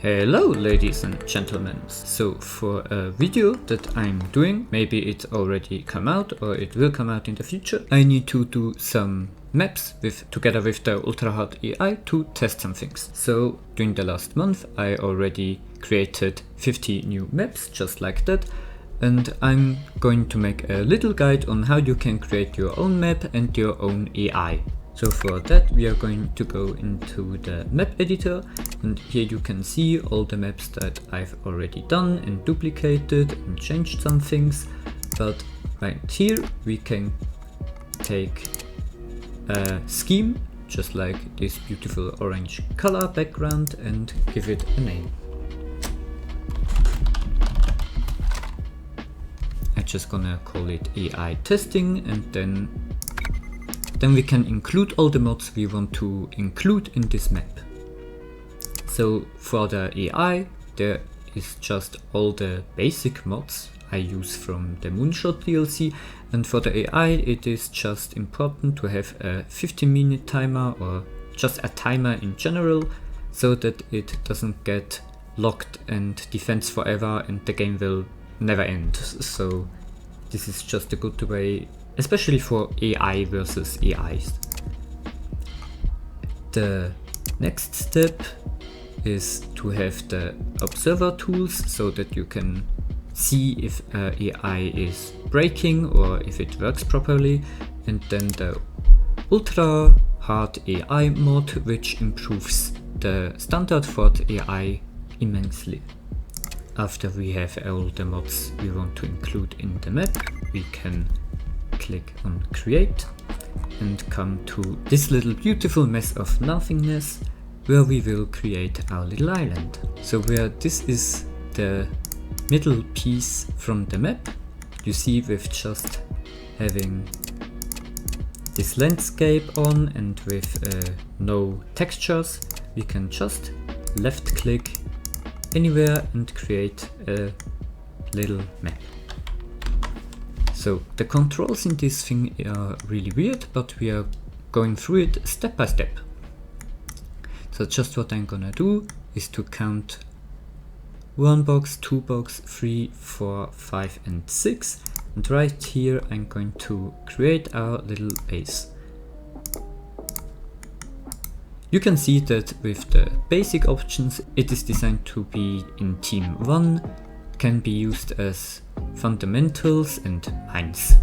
Hello ladies and gentlemen. So for a video that I'm doing, maybe it's already come out or it will come out in the future, I need to do some maps together with the ultra hard AI to test some things. So during the last month I already created 50 new maps just like that, and I'm going to make a little guide on how you can create your own map and your own AI. So for that we are going to go into the map editor, and here you can see all the maps that I've already done and duplicated and changed some things. But right here we can take a scheme just like this beautiful orange color background and give it a name. I'm just gonna call it AI testing, and then we can include all the mods we want to include in this map. So for the AI, there is just all the basic mods I use from the Moonshot DLC, and for the AI it is just important to have a 15-minute timer or just a timer in general, so that it doesn't get locked and defends forever and the game will never end. So this is just a good way, especially for AI versus AIs. The next step is to have the observer tools so that you can see if AI is breaking or if it works properly, and then the ultra hard AI mod, which improves the standard for the AI immensely. After we have all the mods we want to include in the map, we can click on create and come to this little beautiful mess of nothingness where we will create our little island. So where this is the middle piece from the map, you see with just having this landscape on and with no textures, we can just left click anywhere and create a little map. So the controls in this thing are really weird, but we are going through it step by step. So just what I'm gonna do is to count 1 box, 2 box, 3, 4, 5 and 6, and right here I'm going to create our little base. You can see that with the basic options it is designed to be in team 1, can be used as fundamentals and mines.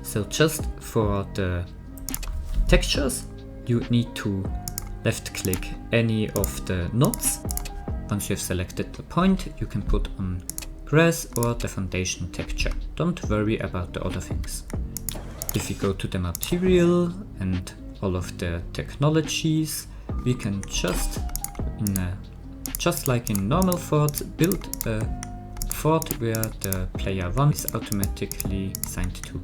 So just for the textures you need to left click any of the nodes. Once you have selected the point, you can put on grass or the foundation texture. Don't worry about the other things. If you go to the material and all of the technologies, we can just like in normal forts, build a fort where the player 1 is automatically assigned to.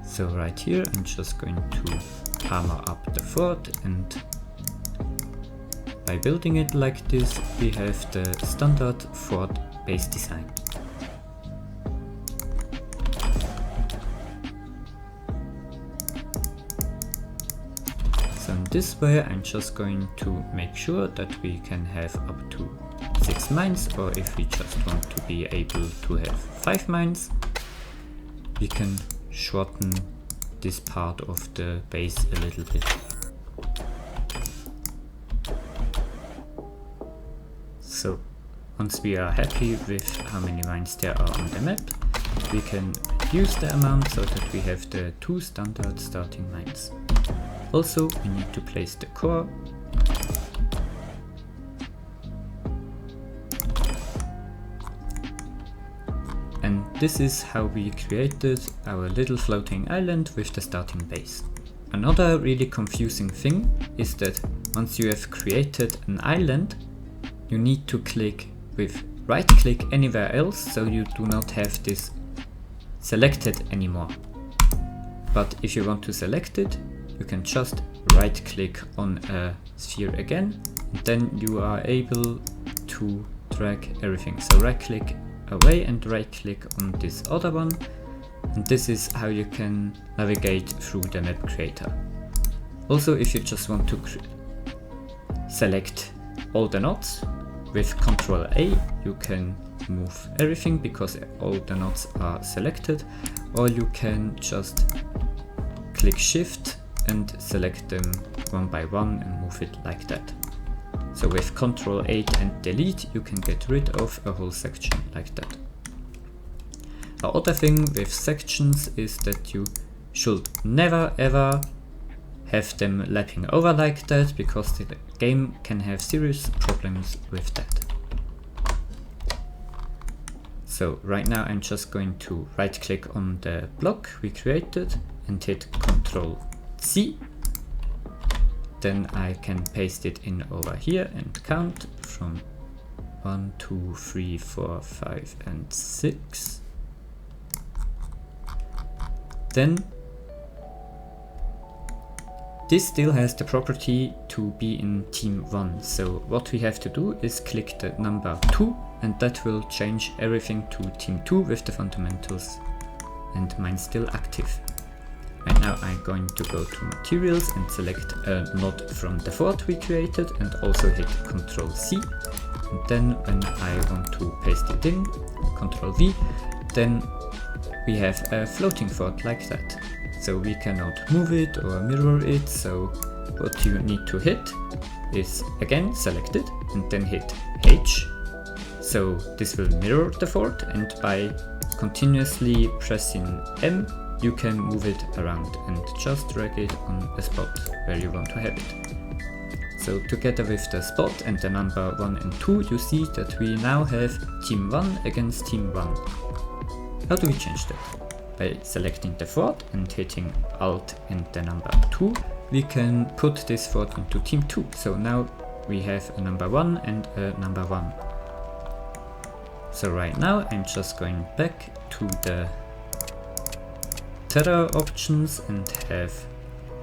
So right here I'm just going to armor up the fort, and by building it like this we have the standard fort base design. So in this way I'm just going to make sure that we can have up to 6 mines, or if we just want to be able to have 5 mines, we can shorten this part of the base a little bit. So once we are happy with how many mines there are on the map, we can reduce the amount so that we have the 2 standard starting mines. Also we need to place the core. And this is how we created our little floating island with the starting base. Another really confusing thing is that once you have created an island, you need to click with right click anywhere else, so you do not have this selected anymore. But if you want to select it, you can just right click on a sphere again, and then you are able to drag everything. So right click away and right click on this other one, And this is how you can navigate through the map creator. Also, if you just want to select all the nodes, with Ctrl A you can move everything because all the nodes are selected, or you can just click Shift and select them one by one and move it like that. So with Ctrl 8 and delete you can get rid of a whole section like that. The other thing with sections is that you should never ever have them lapping over like that, because the game can have serious problems with that. So right now I'm just going to right click on the block we created and hit Ctrl C. Then I can paste it in over here and count from 1, 2, 3, 4, 5 and 6. Then this still has the property to be in team 1, so what we have to do is click the number 2 and that will change everything to team 2 with the fundamentals, and mine's still active. Right now I'm going to go to materials and select a node from the fort we created and also hit Ctrl C, and then when I want to paste it in, Ctrl V, then we have a floating fort like that. So we cannot move it or mirror it, so what you need to hit is again select it and then hit H. So this will mirror the fort, and by continuously pressing M you can move it around and just drag it on a spot where you want to have it. So together with the spot and the number 1 and 2 you see that we now have team 1 against team 1. How do we change that? By selecting the fort and hitting Alt and the number 2, we can put this fort into team 2. So now we have a number 1 and a number 1. So right now I'm just going back to the Terra options and have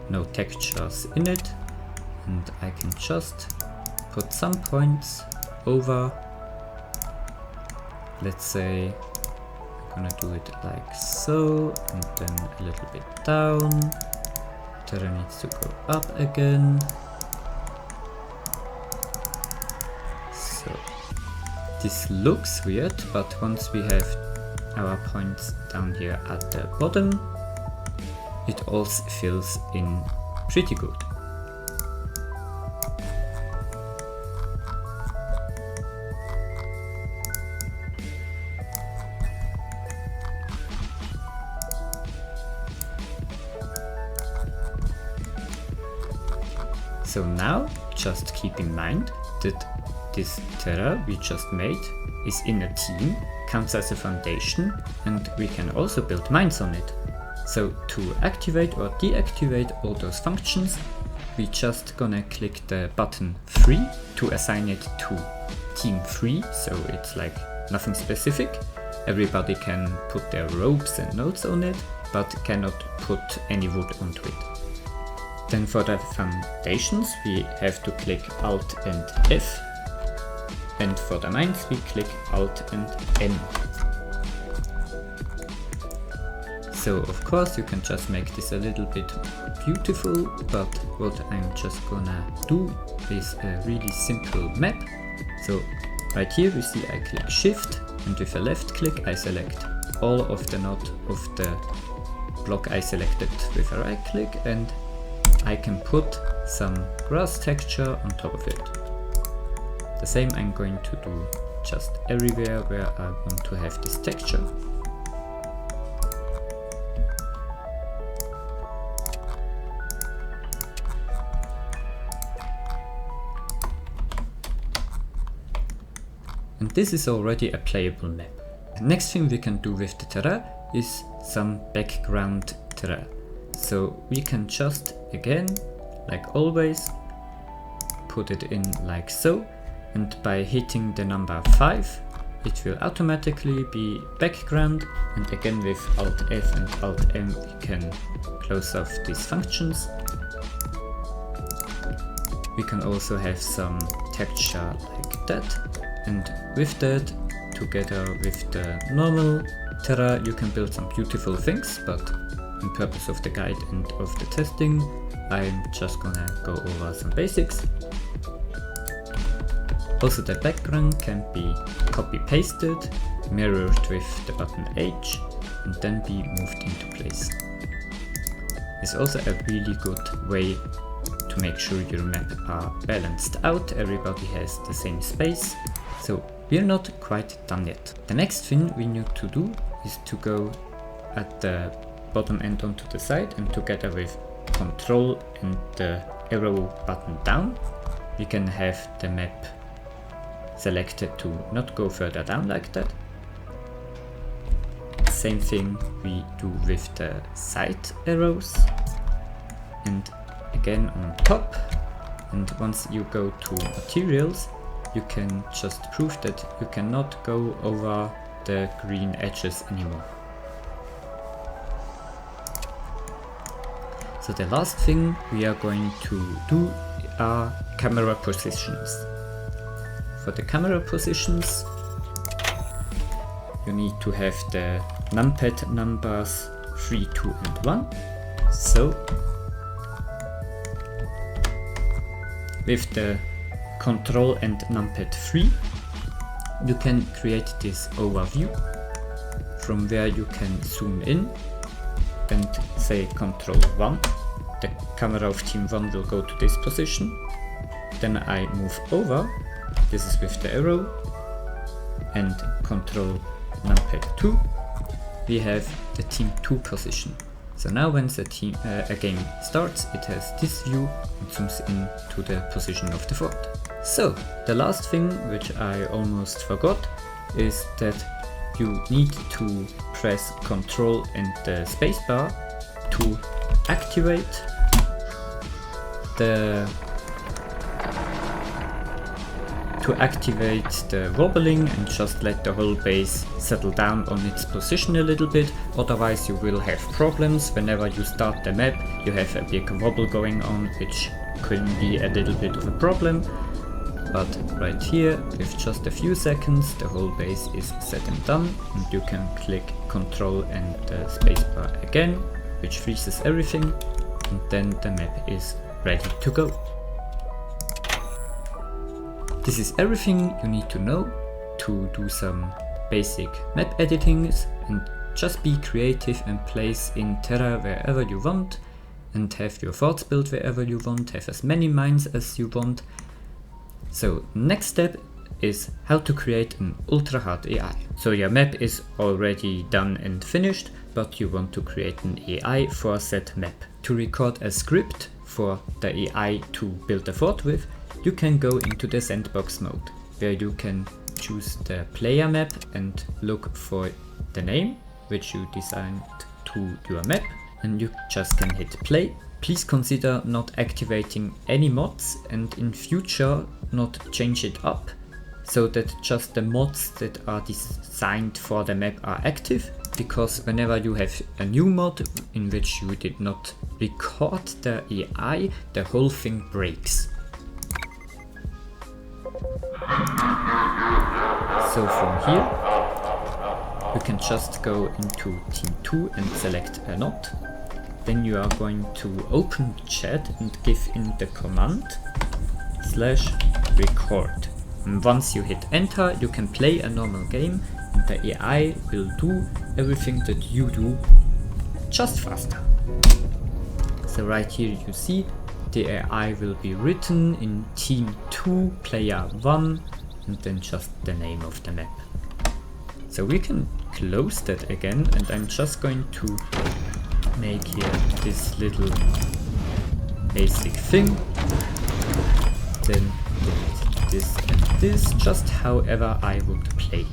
no textures in it, and I can just put some points over, let's say gonna do it like so, and then a little bit down. Terra needs to go up again. So this looks weird, but once we have our points down here at the bottom, it all fills in pretty good. So now just keep in mind that this Terra we just made is in a team, counts as a foundation, and we can also build mines on it. So to activate or deactivate all those functions, we just gonna click the button 3 to assign it to team 3, so it's like nothing specific. Everybody can put their ropes and nodes on it, but cannot put any wood onto it. Then for the foundations we have to click Alt and F, and for the mines we click Alt and M. So of course you can just make this a little bit beautiful, but what I'm just gonna do is a really simple map. So right here we see I click Shift, and with a left click I select all of the node of the block I selected with a right click, and I can put some grass texture on top of it. The same I'm going to do just everywhere where I want to have this texture. And this is already a playable map. The next thing we can do with the Terra is some background Terra. So we can just, again, like always, put it in like so, and by hitting the number 5, it will automatically be background, and again with Alt F and Alt M we can close off these functions. We can also have some texture like that, and with that, together with the normal Terra you can build some beautiful things, but in purpose of the guide and of the testing, I'm just gonna go over some basics. Also the background can be copy-pasted, mirrored with the button H, and then be moved into place. It's also a really good way to make sure your map are balanced out, everybody has the same space. So we're not quite done yet. The next thing we need to do is to go at the bottom end onto the side, and together with Control and the arrow button down, we can have the map selected to not go further down like that. Same thing we do with the side arrows, and again on top. And once you go to materials, you can just prove that you cannot go over the green edges anymore. So the last thing we are going to do are camera positions. For the camera positions, you need to have the numpad numbers 3, 2 and 1. So with the Control and numpad 3, you can create this overview from where you can zoom in and say Control 1. The camera of team 1 will go to this position. Then I move over, this is with the arrow, and Control numpad 2, we have the team 2 position. So now when the a game starts, it has this view and zooms in to the position of the fort. So the last thing, which I almost forgot, is that you need to press Control and the spacebar to activate the wobbling and just let the whole base settle down on its position a little bit. Otherwise you will have problems. Whenever you start the map, you have a big wobble going on, which can be a little bit of a problem. But right here, with just a few seconds, the whole base is set and done, and you can click Control and the spacebar again, which freezes everything, and then the map is ready to go. This is everything you need to know to do some basic map editings, and just be creative and place in Terra wherever you want, and have your forts built wherever you want, have as many mines as you want. So next step is how to create an ultra hard AI. So your map is already done and finished, but you want to create an AI for said map. To record a script for the AI to build a fort with, you can go into the sandbox mode, where you can choose the player map and look for the name which you designed to your map, and you just can hit play. Please consider not activating any mods, and in future not change it up so that just the mods that are designed for the map are active, because whenever you have a new mod in which you did not record the AI, the whole thing breaks. So from here you can just go into team 2 and select a node. Then you are going to open the chat and give in the command /record. And once you hit enter, you can play a normal game, and the AI will do everything that you do, just faster. So right here you see the AI will be written in team 2 player 1, and then just the name of the map. So we can close that again, and I'm just going to make here this little basic thing, then this and this, just however I would play.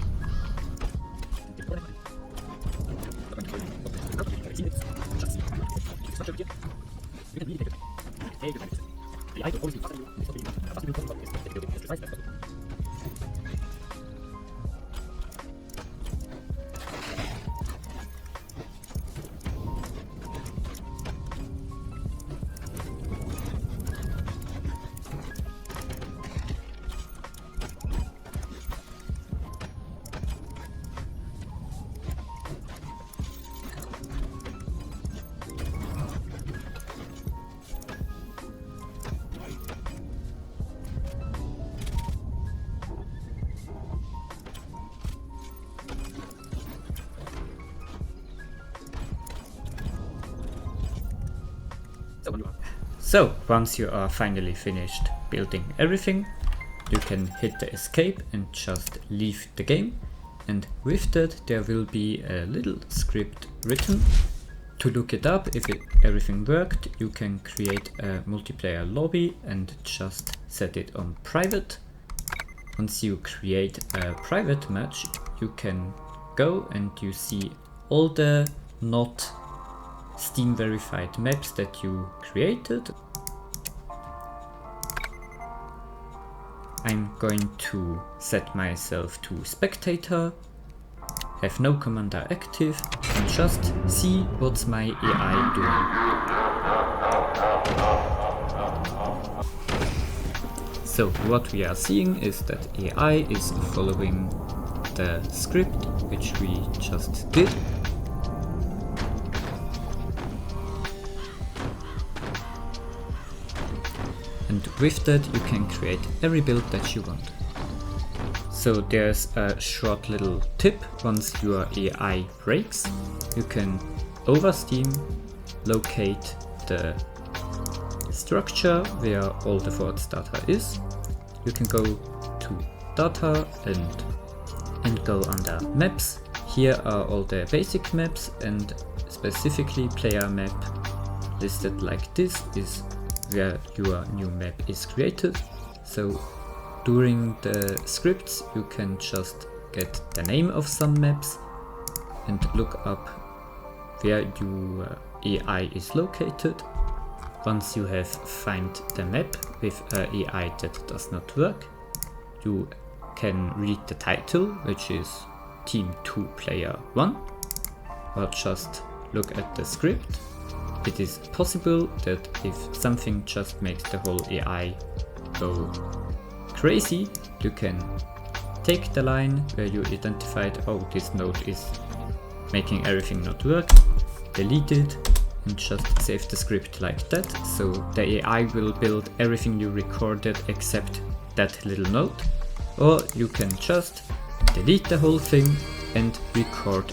So once you are finally finished building everything, you can hit the escape and just leave the game, and with that there will be a little script written. To look it up if everything worked, you can create a multiplayer lobby and just set it on private. Once you create a private match, you can go and you see all the not Steam verified maps that you created. I'm going to set myself to spectator, have no commander active, and just see what's my AI doing. So what we are seeing is that AI is following the script which we just did. And with that you can create every build that you want. So there's a short little tip: once your AI breaks, you can over Steam locate the structure where all the forwards data is. You can go to data and go under maps. Here are all the basic maps, and specifically player map listed like this is where your new map is created. So during the scripts you can just get the name of some maps and look up where your AI is located. Once you have found the map with an AI that does not work, you can read the title, which is Team 2 Player 1, or just look at the script. It is possible that if something just makes the whole AI go crazy, you can take the line where you identified, oh, this node is making everything not work, delete it, and just save the script like that. So the AI will build everything you recorded except that little node. Or you can just delete the whole thing and record